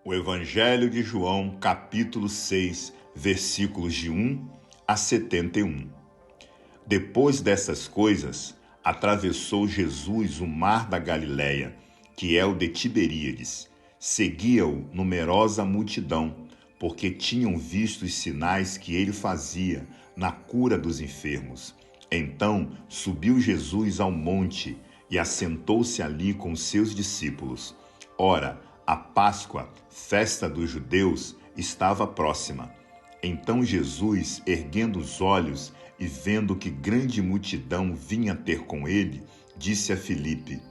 O Evangelho de João, capítulo 6, versículos de 1 a 71. Depois dessas coisas, atravessou Jesus o mar da Galileia, que é o de Tiberíades. Seguia-o numerosa multidão, porque tinham visto os sinais que ele fazia na cura dos enfermos. Então subiu Jesus ao monte e assentou-se ali com seus discípulos. Ora, a Páscoa, festa dos judeus, estava próxima. Então Jesus, erguendo os olhos e vendo que grande multidão vinha ter com ele, disse a Filipe: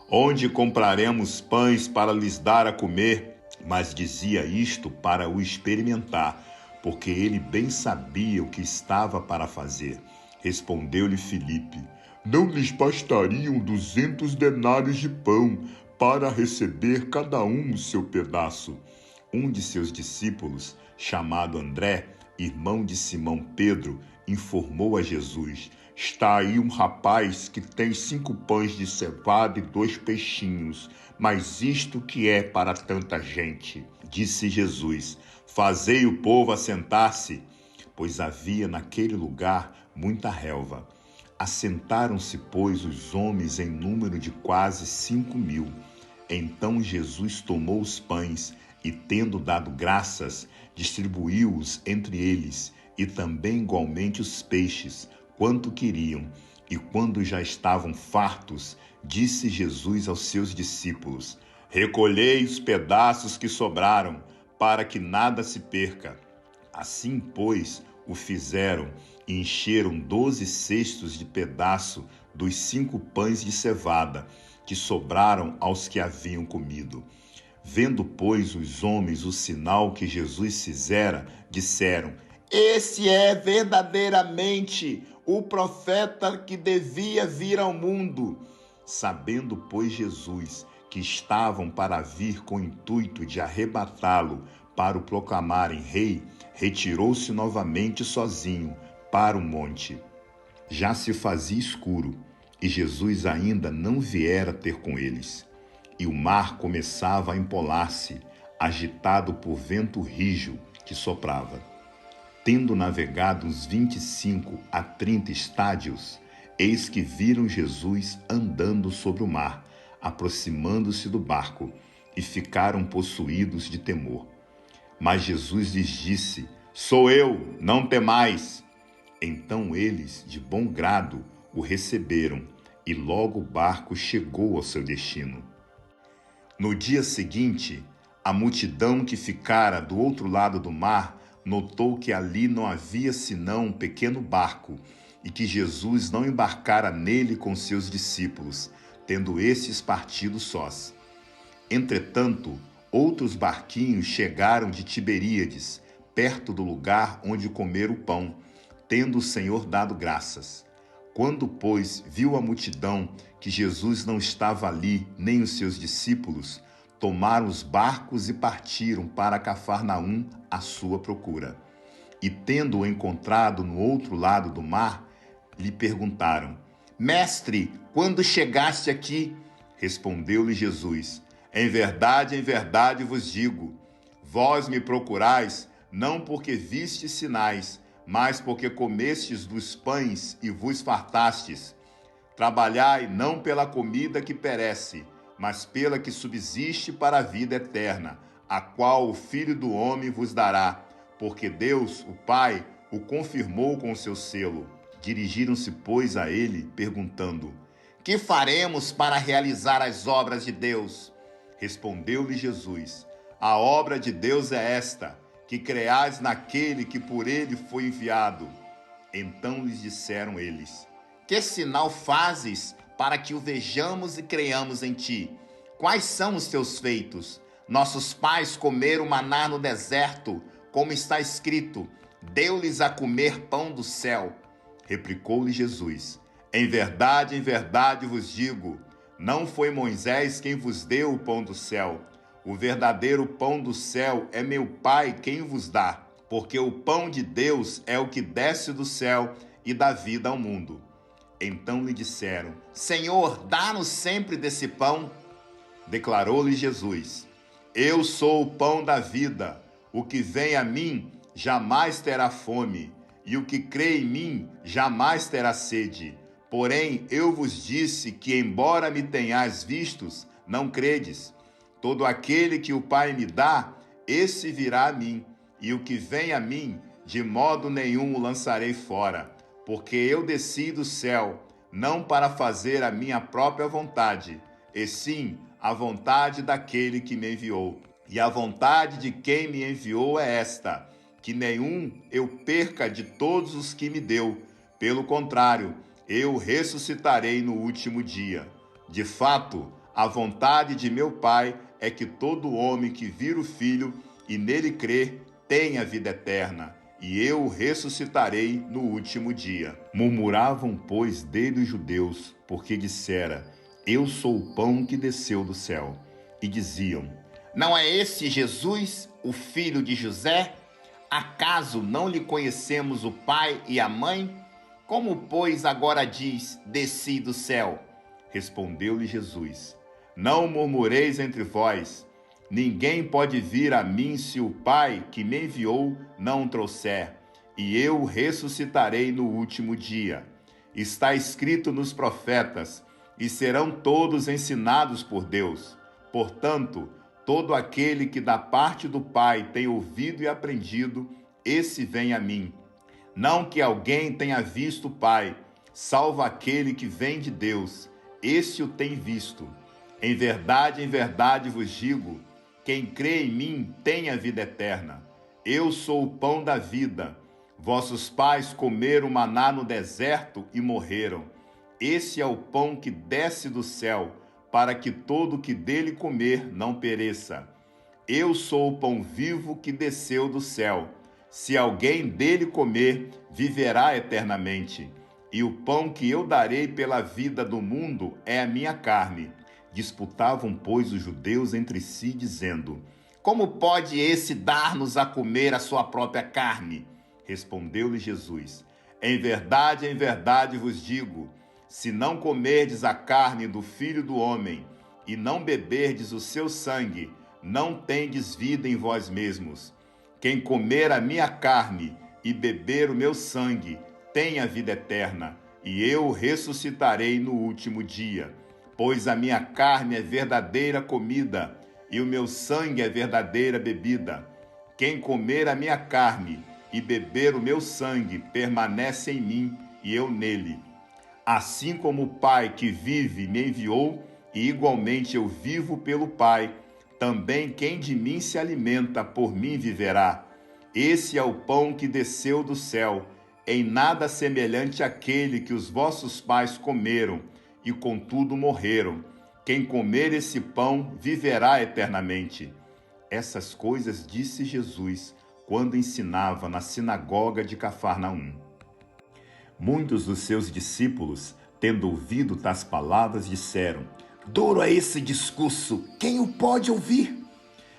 Onde compraremos pães para lhes dar a comer? Mas dizia isto para o experimentar, porque ele bem sabia o que estava para fazer. Respondeu-lhe Filipe: Não lhes bastariam 200 denários de pão para receber cada um o seu pedaço? Um de seus discípulos, chamado André, irmão de Simão Pedro, informou a Jesus: Está aí um rapaz que tem 5 pães de cevada e 2 peixinhos, mas isto que é para tanta gente? Disse Jesus: Fazei o povo assentar-se, pois havia naquele lugar muita relva. Assentaram-se, pois, os homens em número de quase 5.000. Então Jesus tomou os pães e, tendo dado graças, distribuiu-os entre eles, e também igualmente os peixes, quanto queriam. E quando já estavam fartos, disse Jesus aos seus discípulos: Recolhei os pedaços que sobraram, para que nada se perca. Assim, pois, o fizeram e encheram 12 cestos de pedaço dos 5 pães de cevada, que sobraram aos que haviam comido. Vendo, pois, os homens o sinal que Jesus fizera, disseram: Esse é verdadeiramente o profeta que devia vir ao mundo. Sabendo, pois, Jesus que estavam para vir com o intuito de arrebatá-lo para o proclamarem rei, retirou-se novamente sozinho para o monte. Já se fazia escuro, e Jesus ainda não viera ter com eles. E o mar começava a empolar-se, agitado por vento rijo que soprava. Tendo navegado uns 25 a 30 estádios, eis que viram Jesus andando sobre o mar, aproximando-se do barco, e ficaram possuídos de temor. Mas Jesus lhes disse: Sou eu, não temais. Então eles, de bom grado, o receberam, e logo o barco chegou ao seu destino. No dia seguinte, a multidão que ficara do outro lado do mar notou que ali não havia senão um pequeno barco, e que Jesus não embarcara nele com seus discípulos, tendo estes partido sós. Entretanto, outros barquinhos chegaram de Tiberíades, perto do lugar onde comeram o pão, tendo o Senhor dado graças. Quando, pois, viu a multidão que Jesus não estava ali, nem os seus discípulos, tomaram os barcos e partiram para Cafarnaum à sua procura. E, tendo-o encontrado no outro lado do mar, lhe perguntaram: Mestre, quando chegaste aqui? Respondeu-lhe Jesus: em verdade vos digo, vós me procurais, não porque vistes sinais, mas porque comestes dos pães e vos fartastes. Trabalhai não pela comida que perece, mas pela que subsiste para a vida eterna, a qual o Filho do Homem vos dará, porque Deus, o Pai, o confirmou com o seu selo. Dirigiram-se, pois, a ele, perguntando: Que faremos para realizar as obras de Deus? Respondeu-lhe Jesus: A obra de Deus é esta, que creais naquele que por ele foi enviado. Então lhes disseram eles: Que sinal fazes para que o vejamos e creiamos em ti? Quais são os teus feitos? Nossos pais comeram maná no deserto, como está escrito: deu-lhes a comer pão do céu. Replicou-lhe Jesus: em verdade vos digo, não foi Moisés quem vos deu o pão do céu. O verdadeiro pão do céu é meu Pai quem vos dá, porque o pão de Deus é o que desce do céu e dá vida ao mundo. Então lhe disseram: Senhor, dá-nos sempre desse pão. Declarou-lhe Jesus: Eu sou o pão da vida. O que vem a mim jamais terá fome, e o que crê em mim jamais terá sede. Porém, eu vos disse que, embora me tenhais vistos, não credes. Todo aquele que o Pai me dá, esse virá a mim, e o que vem a mim, de modo nenhum o lançarei fora. Porque eu desci do céu, não para fazer a minha própria vontade, e sim a vontade daquele que me enviou. E a vontade de quem me enviou é esta, que nenhum eu perca de todos os que me deu. Pelo contrário, eu ressuscitarei no último dia. De fato, a vontade de meu Pai é que todo homem que vir o Filho e nele crer tenha vida eterna, e eu o ressuscitarei no último dia. Murmuravam, pois, dele os judeus, porque dissera: Eu sou o pão que desceu do céu. E diziam: Não é esse Jesus, o filho de José? Acaso não lhe conhecemos o pai e a mãe? Como, pois, agora diz: Desci do céu? Respondeu-lhe Jesus: Não murmureis entre vós. Ninguém pode vir a mim se o Pai que me enviou não o trouxer, e eu o ressuscitarei no último dia. Está escrito nos profetas: E serão todos ensinados por Deus. Portanto, todo aquele que da parte do Pai tem ouvido e aprendido, esse vem a mim. Não que alguém tenha visto o Pai, salvo aquele que vem de Deus, esse o tem visto. Em verdade vos digo, quem crê em mim tem a vida eterna. Eu sou o pão da vida. Vossos pais comeram maná no deserto e morreram. Esse é o pão que desce do céu, para que todo que dele comer não pereça. Eu sou o pão vivo que desceu do céu. Se alguém dele comer, viverá eternamente. E o pão que eu darei pela vida do mundo é a minha carne. Disputavam, pois, os judeus entre si, dizendo: Como pode esse dar-nos a comer a sua própria carne? Respondeu-lhe Jesus: em verdade vos digo, se não comerdes a carne do Filho do Homem e não beberdes o seu sangue, não tendes vida em vós mesmos. Quem comer a minha carne e beber o meu sangue tem a vida eterna, e eu o ressuscitarei no último dia. Pois a minha carne é verdadeira comida, e o meu sangue é verdadeira bebida. Quem comer a minha carne e beber o meu sangue permanece em mim, e eu nele. Assim como o Pai que vive me enviou, e igualmente eu vivo pelo Pai, também quem de mim se alimenta por mim viverá. Esse é o pão que desceu do céu, em nada semelhante àquele que os vossos pais comeram, e contudo morreram. Quem comer esse pão viverá eternamente. Essas coisas disse Jesus quando ensinava na sinagoga de Cafarnaum. Muitos dos seus discípulos, tendo ouvido tais palavras, disseram: Duro é esse discurso, quem o pode ouvir?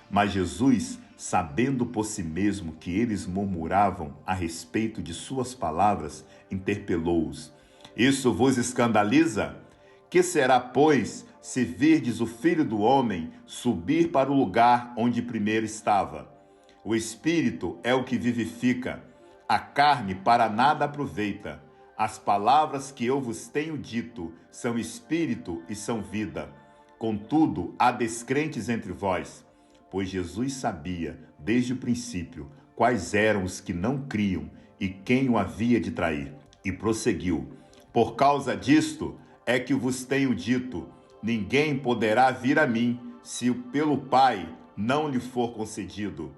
Mas Jesus, sabendo por si mesmo que eles murmuravam a respeito de suas palavras, interpelou-os: Isso vos escandaliza? Que será, pois, se virdes o Filho do Homem subir para o lugar onde primeiro estava? O Espírito é o que vivifica, a carne para nada aproveita. As palavras que eu vos tenho dito são espírito e são vida. Contudo, há descrentes entre vós, pois Jesus sabia, desde o princípio, quais eram os que não criam e quem o havia de trair. E prosseguiu: Por causa disto é que vos tenho dito, ninguém poderá vir a mim, se pelo Pai não lhe for concedido.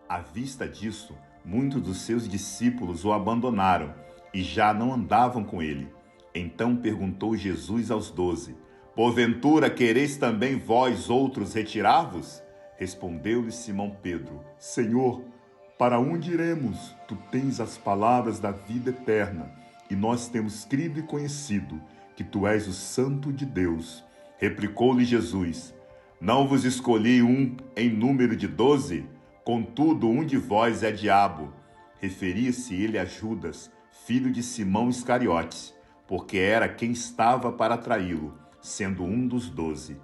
À vista disso, muitos dos seus discípulos o abandonaram e já não andavam com ele. Então perguntou Jesus aos 12: Porventura quereis também vós outros retirar-vos? Respondeu-lhe Simão Pedro: Senhor, para onde iremos? Tu tens as palavras da vida eterna, e nós temos crido e conhecido que tu és o Santo de Deus. Replicou-lhe Jesus: Não vos escolhi um em número de 12? Contudo, um de vós é diabo. Referia-se ele a Judas, filho de Simão Iscariotes, porque era quem estava para traí-lo, sendo um dos 12.